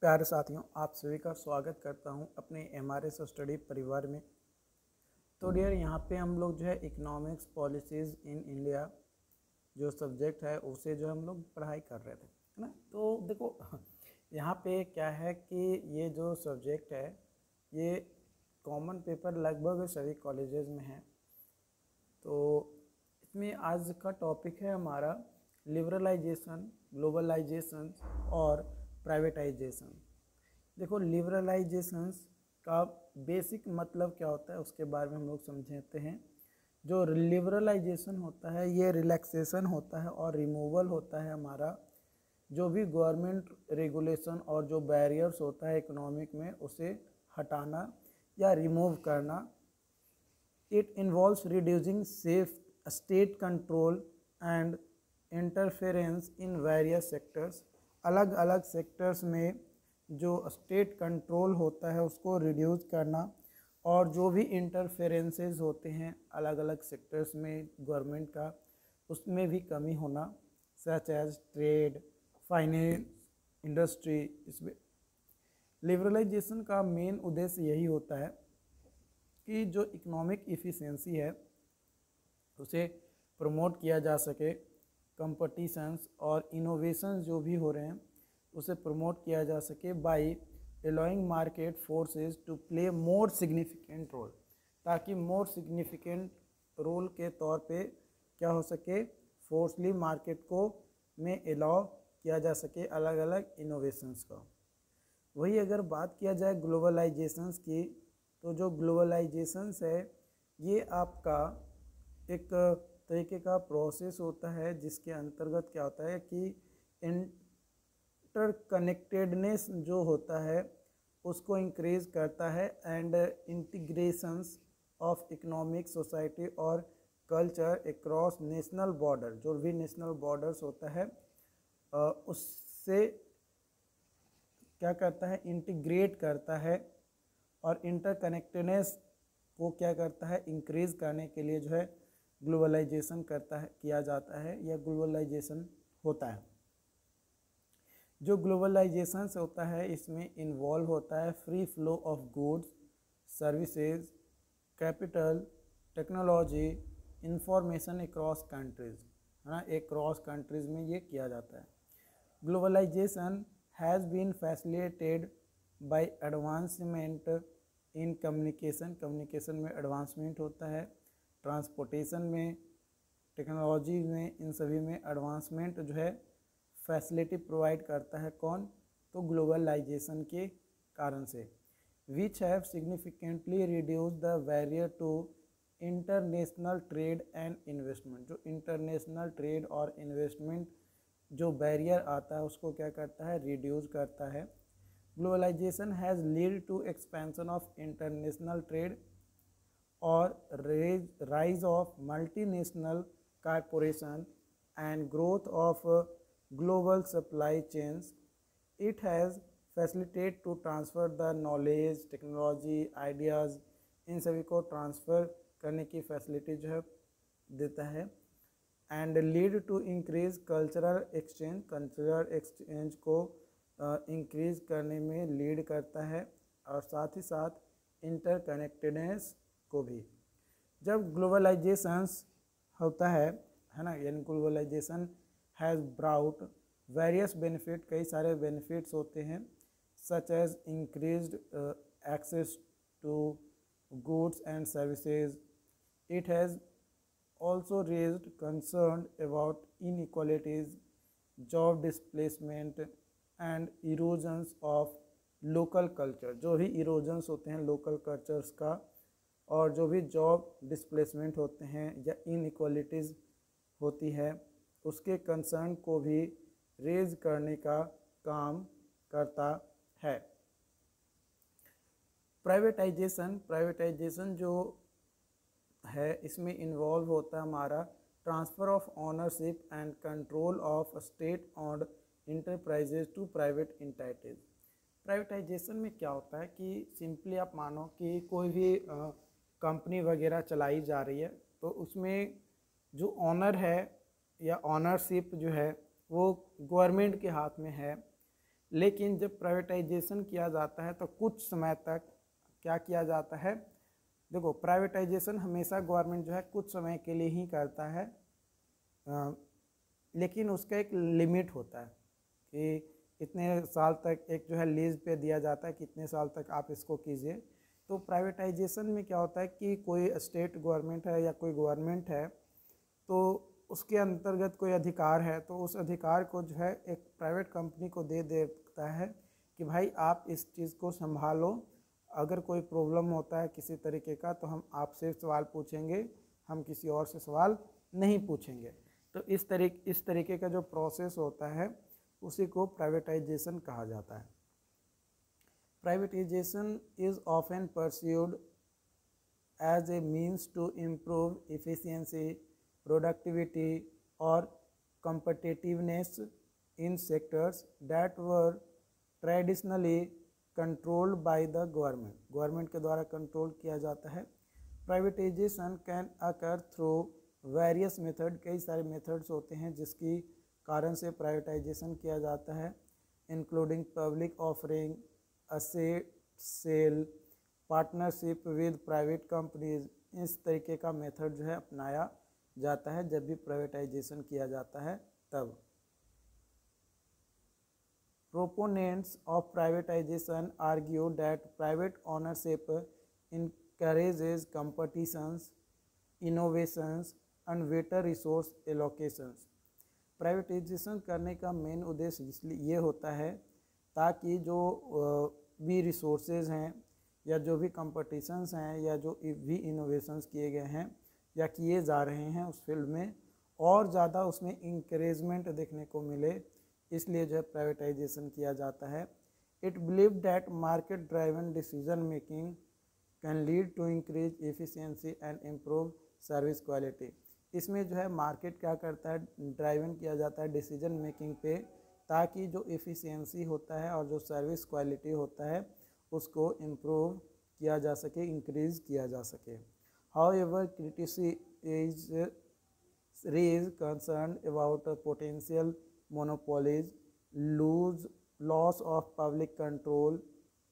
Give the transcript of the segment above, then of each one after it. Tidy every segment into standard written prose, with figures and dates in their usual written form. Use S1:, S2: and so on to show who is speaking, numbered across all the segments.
S1: प्यारे साथियों, आप सभी का स्वागत करता हूं अपने एमआरएस स्टडी परिवार में। तो डियर, यहाँ पे हम लोग जो है इकोनॉमिक्स पॉलिसीज़ इन इंडिया जो सब्जेक्ट है उसे जो हम लोग पढ़ाई कर रहे थे, है ना। तो देखो यहाँ पे क्या है कि ये जो सब्जेक्ट है ये कॉमन पेपर लगभग सभी कॉलेजेस में है। तो इसमें आज का टॉपिक है हमारा लिबरलाइजेशन, ग्लोबलाइजेशन और प्राइवेटाइजेशन। देखो, लिबरलाइजेशन का बेसिक मतलब क्या होता है उसके बारे में हम लोग समझते हैं। जो लिबरलाइजेशन होता है ये रिलैक्सेशन होता है और रिमूवल होता है हमारा जो भी गवर्नमेंट रेगुलेशन और जो बैरियर्स होता है इकोनॉमिक में उसे हटाना या रिमूव करना। It involves reducing safe state control and interference in various sectors. अलग अलग सेक्टर्स में जो स्टेट कंट्रोल होता है उसको रिड्यूस करना और जो भी इंटरफेरेंसेस होते हैं अलग अलग सेक्टर्स में गवर्नमेंट का उसमें भी कमी होना, such as trade, finance, industry. इसमें लिबरलाइजेशन का मेन उद्देश्य यही होता है कि जो इकोनॉमिक इफ़िशियंसी है उसे प्रमोट किया जा सके, कंपटीशंस और इनोवेशंस जो भी हो रहे हैं उसे प्रमोट किया जा सके by allowing market forces to play more significant role, ताकि मोर सिग्निफिकेंट रोल के तौर पे क्या हो सके, फोर्सली मार्केट को में अलाउ किया जा सके अलग अलग इनोवेशंस का। वही अगर बात किया जाए ग्लोबलाइजेशंस की, तो जो ग्लोबलाइजेशंस है ये आपका एक तरीके का प्रोसेस होता है जिसके अंतर्गत क्या होता है कि इंटरकनेक्टेडनेस जो होता है उसको इंक्रीज करता है and integrations of economic, society और कल्चर अक्रॉस नेशनल बॉर्डर। जो भी नेशनल बॉर्डर्स होता है उससे क्या करता है, इंटीग्रेट करता है और इंटरकनेक्टेडनेस को क्या करता है, इंक्रीज करने के लिए जो है ग्लोबलाइजेशन करता है, किया जाता है या ग्लोबलाइजेशन होता है। जो ग्लोबलाइजेशन होता है इसमें इन्वॉल्व होता है free flow of goods, services, capital, technology, information across countries, है ना। एक क्रॉस कंट्रीज में ये किया जाता है। Globalisation has been facilitated by advancement in communication, communication में एडवांसमेंट होता है, ट्रांसपोर्टेशन में, टेक्नोलॉजी में, इन सभी में एडवांसमेंट जो है फैसिलिटी प्रोवाइड करता है। कौन? तो ग्लोबलाइजेशन के कारण से। Which have significantly reduce the barrier to international trade and investment. जो इंटरनेशनल ट्रेड और इन्वेस्टमेंट जो बैरियर आता है उसको क्या करता है, रिड्यूस करता है। Globalisation has lead to expansion of international trade और rise of multinational corporation and growth of global supply chains. It has facilitated to transfer the knowledge, technology, ideas, इन सभी को ट्रांसफ़र करने की फैसिलिटी जो है देता है। And lead to increase cultural exchange, cultural exchange को इंक्रीज करने में लीड करता है और साथ ही साथ इंटरकनेक्टेडनेस को भी। जब ग्लोबलाइजेशंस होता है ना, यानी globalisation has brought various benefit, कई सारे बेनिफिट्स होते हैं, such as increased access to goods and services. It has also raised concern about inequalities, job displacement and erosions of local culture। जो भी erosions होते हैं local cultures का और जो भी job displacement होते हैं या inequalities होती है उसके concern को भी raise करने का काम करता है। प्राइवेटाइजेशन जो है इसमें इन्वॉल्व होता है हमारा transfer of ownership and control of state owned enterprises to private entities. Privatisation में क्या होता है कि सिंपली आप मानो कि कोई भी कंपनी वगैरह चलाई जा रही है तो उसमें जो ऑनर है या ऑनरशिप जो है वो गवर्नमेंट के हाथ में है, लेकिन जब प्राइवेटाइजेशन किया जाता है तो कुछ समय तक क्या किया जाता है, देखो प्राइवेटाइजेशन हमेशा गवर्नमेंट जो है कुछ समय के लिए ही करता है, लेकिन उसका एक लिमिट होता है कि इतने साल तक एक जो है लीज पे दिया जाता है, कितने साल तक आप इसको कीजिए। तो प्राइवेटाइजेशन में क्या होता है कि कोई स्टेट गवर्नमेंट है या कोई गवर्नमेंट है, तो उसके अंतर्गत कोई अधिकार है, तो उस अधिकार को जो है एक प्राइवेट कंपनी को दे देता है कि भाई आप इस चीज़ को संभालो, अगर कोई प्रॉब्लम होता है किसी तरीके का तो हम आपसे सवाल पूछेंगे, हम किसी और से सवाल नहीं पूछेंगे। तो इस तरीके का जो प्रोसेस होता है उसी को प्राइवेटाइजेशन कहा जाता है। Privatisation is often pursued as a means to improve efficiency, productivity or competitiveness in sectors that were traditionally controlled by the government। Government के द्वारा कंट्रोल किया जाता है। Privatisation can occur through various method, कई सारे मेथड्स होते हैं जिसकी कारण से प्राइवेटाइजेशन किया जाता है, including public offering, asset sale, partnership with private companies. इस तरीके का मेथड जो है अपनाया जाता है जब भी प्राइवेटाइजेशन किया जाता है तब। Proponents of privatisation argue that private ownership encourages competitions, innovations and better resource allocations। Privatisation करने का मेन उद्देश्य इसलिए ये होता है ताकि जो भी रिसोर्सेज हैं या जो भी कंपटीशंस हैं या जो भी इनोवेशंस किए गए हैं या किए जा रहे हैं उस फील्ड में और ज़्यादा उसमें इंकरेजमेंट देखने को मिले, इसलिए जो है प्राइवेटाइजेशन किया जाता है। It believe that market driven decision making can lead to increase efficiency and improve service quality. इसमें जो है मार्केट क्या करता है, ड्राइवन किया जाता है डिसीजन मेकिंग पे, ताकि जो एफिशिएंसी होता है और जो सर्विस क्वालिटी होता है उसको इम्प्रूव किया जा सके, इंक्रीज किया जा सके। However, critics is raise concern about potential monopolies, loss of public control,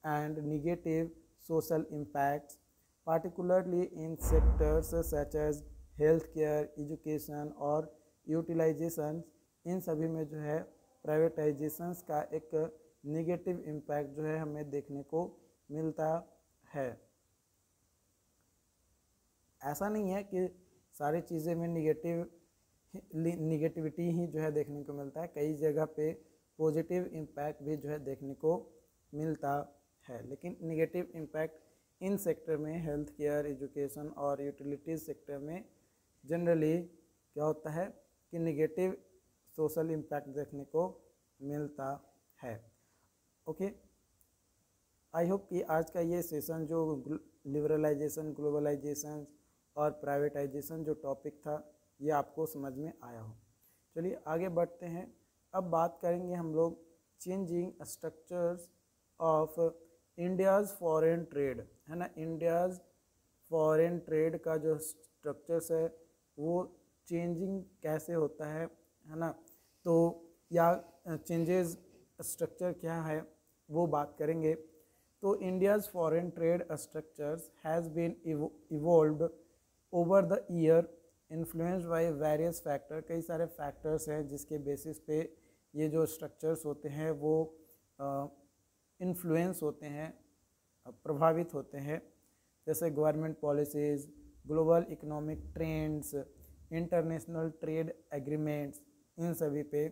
S1: and negative social impacts, particularly in sectors such as healthcare, education और utilization। इन सभी में जो है प्राइवेटाइजेशंस का एक नेगेटिव इम्पैक्ट जो है हमें देखने को मिलता है। ऐसा नहीं है कि सारी चीज़ें में निगेटिविटी ही जो है देखने को मिलता है, कई जगह पे पॉजिटिव इम्पैक्ट भी जो है देखने को मिलता है, लेकिन निगेटिव इम्पैक्ट इन सेक्टर में हेल्थ केयर, एजुकेशन और यूटिलिटीज़ सेक्टर में जनरली क्या होता है कि निगेटिव सोशल इम्पैक्ट देखने को मिलता है। ओके, आई होप कि आज का ये सेशन जो लिबरलाइजेशन, ग्लोबलाइजेशन और प्राइवेटाइजेशन जो टॉपिक था ये आपको समझ में आया हो। चलिए आगे बढ़ते हैं। अब बात करेंगे हम लोग changing structures of India's foreign trade, है ना। इंडियाज़ फॉरेन ट्रेड का जो स्ट्रक्चर्स है वो चेंजिंग कैसे होता है ना, तो या चेंजेस स्ट्रक्चर क्या है वो बात करेंगे। तो India's foreign trade structures has been evolved over the year, influenced by various factor. कई सारे फैक्टर्स हैं जिसके बेसिस पे ये जो स्ट्रक्चर्स होते हैं वो इन्फ्लुएंस होते हैं, प्रभावित होते हैं, जैसे government policies, global economic trends, international trade agreements, इन सभी पे।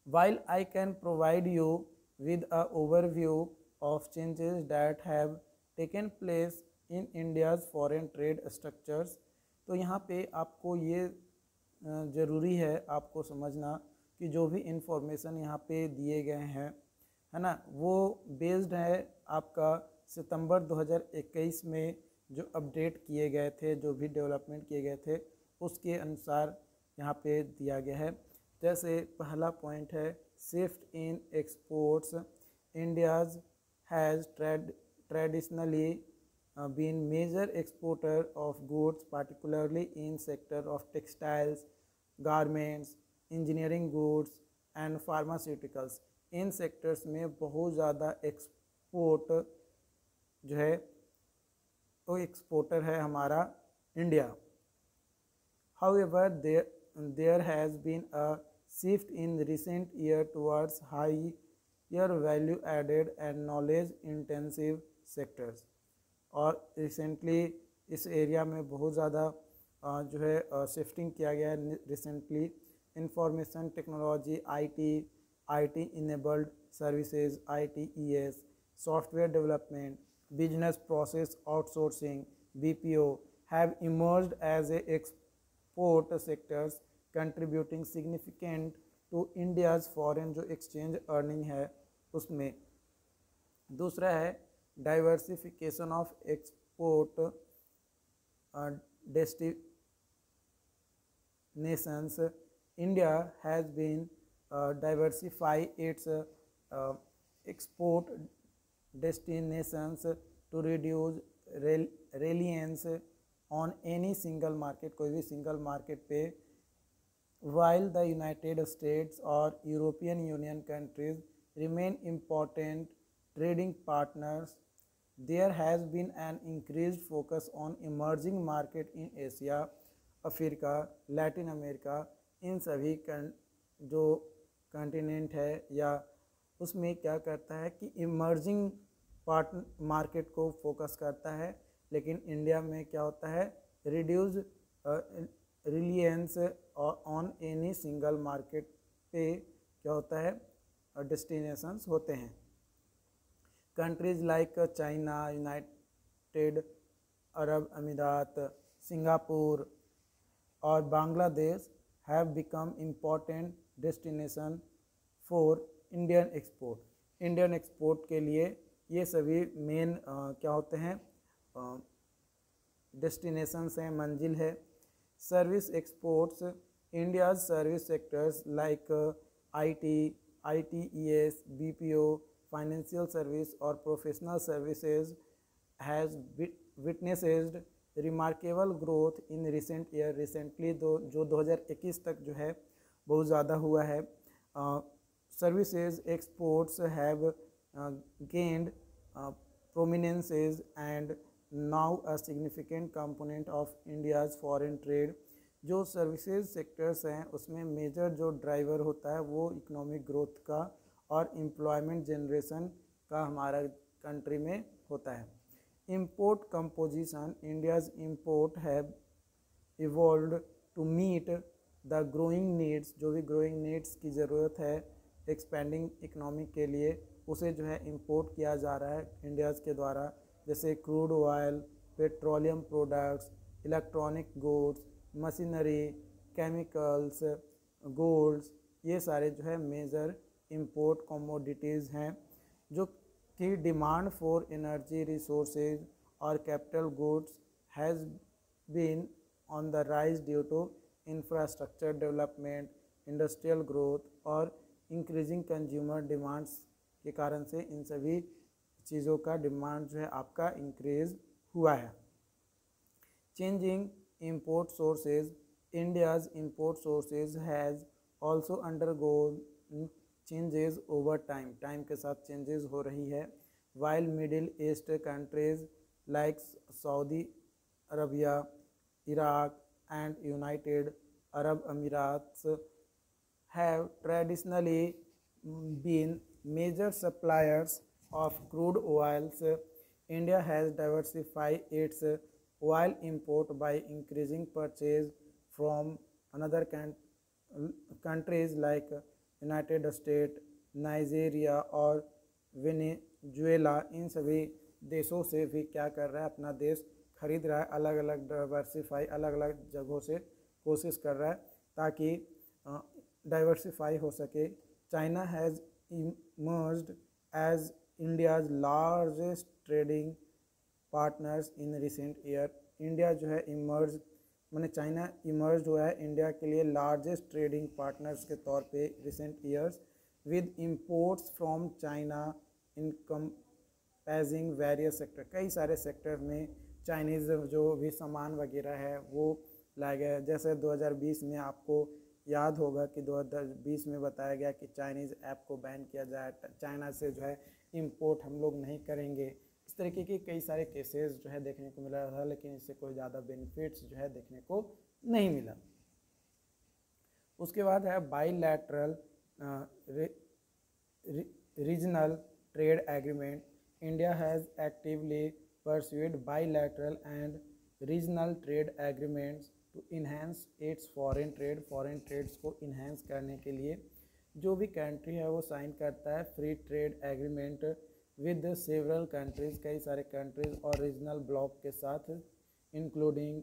S1: While I can provide you with a overview of changes that have taken place in India's foreign trade structures, तो यहाँ पे आपको ये ज़रूरी है आपको समझना कि जो भी इंफॉर्मेशन यहाँ पे दिए गए हैं, है ना, वो बेस्ड है आपका सितंबर 2021 में जो अपडेट किए गए थे, जो भी डेवलपमेंट किए गए थे उसके अनुसार यहाँ पे दिया गया है। जैसे पहला पॉइंट है shift in exports. India's has traditionally been major exporter of goods, particularly in sector of textiles, garments, engineering goods and pharmaceuticals। In sectors में बहुत ज़्यादा एक्सपोर्ट जो है वो एक्सपोर्टर है हमारा India. However, there has been a shift in recent years towards higher value added and knowledge intensive sectors, और recently इस एरिया में बहुत ज़्यादा जो है शिफ्टिंग किया गया है। Recently information technology, IT enabled services, ITES, software development, business process outsourcing, BPO have emerged as a export sectors contributing significant to India's foreign जो exchange earning है उसमें। दूसरा है diversification of export destinations. India has been diversify its export destinations to reduce reliance on any single market, कोई भी single market पे। while the United States or European Union countries remain important trading partners, there has been an increased focus on emerging market in Asia, Africa, Latin America. इन सभी जो continent है या उसमें क्या करता है कि इमर्जिंग मार्केट को फोकस करता है, लेकिन इंडिया में क्या होता है, reduce reliance on any single market पे क्या होता है, डेस्टिनेशंस होते हैं। Countries like China, United Arab अमीरात, सिंगापुर और Bangladesh have become important destination for Indian export. Indian export के लिए ये सभी मेन क्या होते हैं, डेस्टिनेशंस हैं, मंजिल है। Service exports, India's service sectors like ITES, BPO, financial service और professional services has witnessed remarkable growth in recent year. Recently जो 2021 तक जो है बहुत ज़्यादा हुआ है। Services exports have gained prominences and now a significant component of India's foreign trade. जो सर्विसेज सेक्टर्स हैं उसमें मेजर जो ड्राइवर होता है वो इकोनॉमिक ग्रोथ का और एम्प्लॉयमेंट जनरेशन का हमारा कंट्री में होता है। Import composition, India's import have evolved to meet the growing needs. जो भी ग्रोइंग नीड्स की ज़रूरत है एक्सपेंडिंग इकोनॉमी के लिए, उसे जो है इंपोर्ट किया जा रहा है इंडियाज़ के द्वारा, जैसे crude oil, petroleum products, electronic goods, machinery, chemicals, golds, ये सारे जो है मेजर इंपोर्ट कमोडिटीज़ हैं। जो कि डिमांड फॉर एनर्जी रिसोर्सेज और capital goods has been on the rise due to infrastructure development, industrial growth और इंक्रीजिंग कंज्यूमर डिमांड्स के कारण से इन सभी चीज़ों का डिमांड जो है आपका इंक्रीज हुआ है। Changing import sources, India's import sources has also undergone changes over time. Time के साथ चेंजेस हो रही है। while middle east countries like Saudi Arabia, Iraq and United Arab Emirates have traditionally been major suppliers of crude oils, India has diversified its oil import by increasing purchase from another countries like United States, Nigeria और Venezuela. इन सभी देशों से भी क्या कर रहा है, अपना देश खरीद रहा है, अलग अलग डाइवर्सिफाई अलग अलग जगहों से कोशिश कर रहा है ताकि डाइवर्सिफाई हो सके। China has emerged as India's largest trading partners in recent year. India जो है इमर्ज मैंने चाइना इमर्ज हुआ है इंडिया के लिए लार्जेस्ट ट्रेडिंग पार्टनर्स के तौर पे recent years, with imports from China encompassing various sector. कई सारे सेक्टर में चाइनीज़ जो भी सामान वगैरह है वो लाया गया है। जैसे 2020 में आपको याद होगा कि 2020 में बताया गया कि चाइनीज़ ऐप को बैन किया जाए, चाइना से जो है इंपोर्ट हम लोग नहीं करेंगे। इस तरीके के कई सारे केसेस जो है देखने को मिला था, लेकिन इससे कोई ज़्यादा बेनिफिट्स जो है देखने को नहीं मिला। उसके बाद है bilateral regional trade agreement. India has actively pursued bilateral and regional trade agreements to enhance its foreign trades को इन्हेंस करने के लिए जो भी कंट्री है वो साइन करता है free trade agreement with several countries, कई सारे कंट्रीज़ और रीजनल ब्लॉक के साथ, including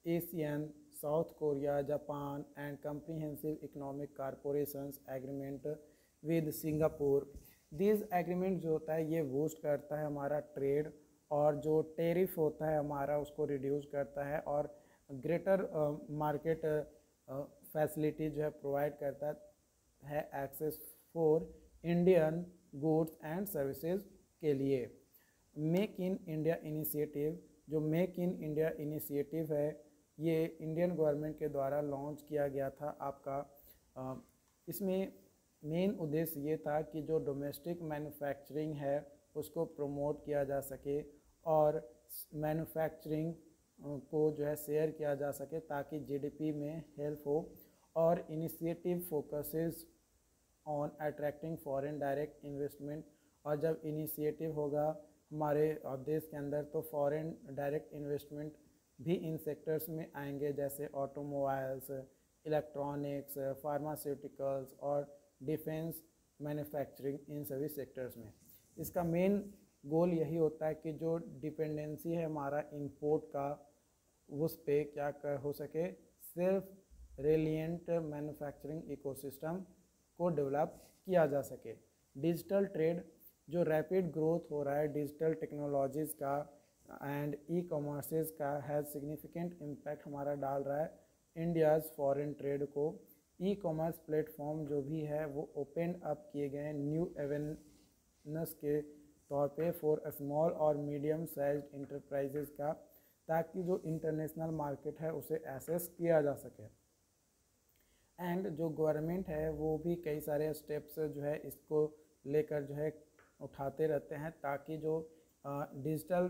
S1: Asian, south Korea, Japan and comprehensive economic corporations agreement with Singapore. This agreement जो होता है ये बूस्ट करता है हमारा ट्रेड, और जो टेरिफ होता है हमारा उसको रिड्यूस करता है, और ग्रेटर मार्केट फैसिलिटी जो है प्रोवाइड करता है access for Indian goods and services के लिए। मेक इन इंडिया इनिशिएटिव, जो मेक इन इंडिया इनिशिएटिव है ये इंडियन गवर्नमेंट के द्वारा लॉन्च किया गया था आपका। इसमें मेन उद्देश्य ये था कि जो डोमेस्टिक मैन्युफैक्चरिंग है उसको प्रमोट किया जा सके और मैन्युफैक्चरिंग को जो है शेयर किया जा सके ताकि जीडीपी में हेल्प हो। और initiative focuses on attracting foreign direct investment, और जब इनिशिएटिव होगा हमारे देश के अंदर तो फॉरेन डायरेक्ट इन्वेस्टमेंट भी इन सेक्टर्स में आएंगे, जैसे ऑटोमोबाइल्स, इलेक्ट्रॉनिक्स, फार्मास्यूटिकल्स और डिफेंस मैन्युफैक्चरिंग, इन सभी सेक्टर्स में। इसका मेन गोल यही होता है कि जो डिपेंडेंसी है हमारा इंपोर्ट का उस पे क्या कर हो सके, सिर्फ रेलिएंट मैन्युफैक्चरिंग इकोसिस्टम को डेवलप किया जा सके। डिजिटल ट्रेड, जो रैपिड ग्रोथ हो रहा है डिजिटल टेक्नोलॉजीज़ का एंड ई कॉमर्सेज का, हैज़ सिग्निफिकेंट इम्पैक्ट हमारा डाल रहा है इंडियाज़ फॉरेन ट्रेड को। ई कॉमर्स प्लेटफॉर्म जो भी है वो ओपन अप किए गए न्यू एवेन्यूज के तौर पे फॉर स्मॉल और मीडियम साइज्ड इंटरप्राइजेज़ का, ताकि जो इंटरनेशनल मार्केट है उसे एक्सेस किया जा सके। एंड जो गवर्नमेंट है वो भी कई सारे स्टेप्स जो है इसको लेकर जो है उठाते रहते हैं ताकि जो डिजिटल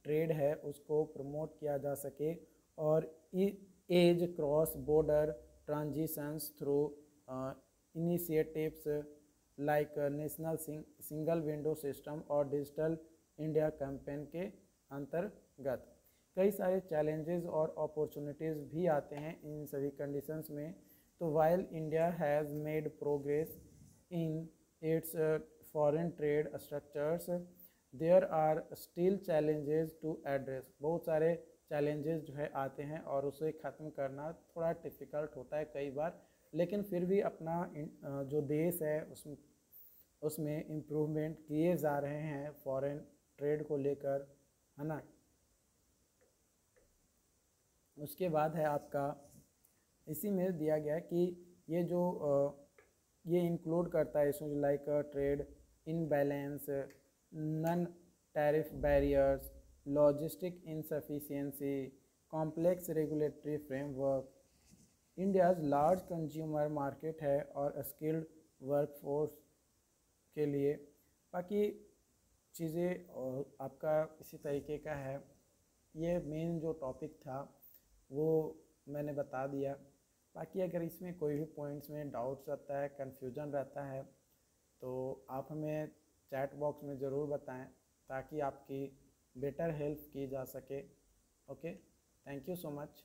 S1: ट्रेड है उसको प्रमोट किया जा सके, और as cross border transitions through initiatives like national single window system और डिजिटल इंडिया कैंपेन के अंतर्गत कई सारे चैलेंजेस और अपॉर्चुनिटीज़ भी आते हैं इन सभी कंडीशंस में। तो while India has made progress in its foreign trade structures, there are still challenges to address. बहुत सारे चैलेंजेस जो है आते हैं और उसे ख़त्म करना थोड़ा डिफ़िकल्ट होता है कई बार, लेकिन फिर भी अपना जो देश है उसमें इम्प्रूवमेंट किए जा रहे हैं फॉरेन ट्रेड को लेकर, है ना। उसके बाद है आपका इसी में दिया गया है कि ये जो ये इंक्लूड करता है issues like trade imbalance, non tariff barriers, logistic insufficiency, complex regulatory framework, India's large consumer market है और स्किल्ड वर्कफोर्स के लिए। बाकी चीज़ें और आपका इसी तरीके का है। ये मेन जो टॉपिक था वो मैंने बता दिया। बाकी अगर इसमें कोई भी पॉइंट्स में डाउट्स रहता है, कन्फ्यूजन रहता है, तो आप हमें चैट बॉक्स में ज़रूर बताएं ताकि आपकी बेटर हेल्प की जा सके। Okay, thank you so much.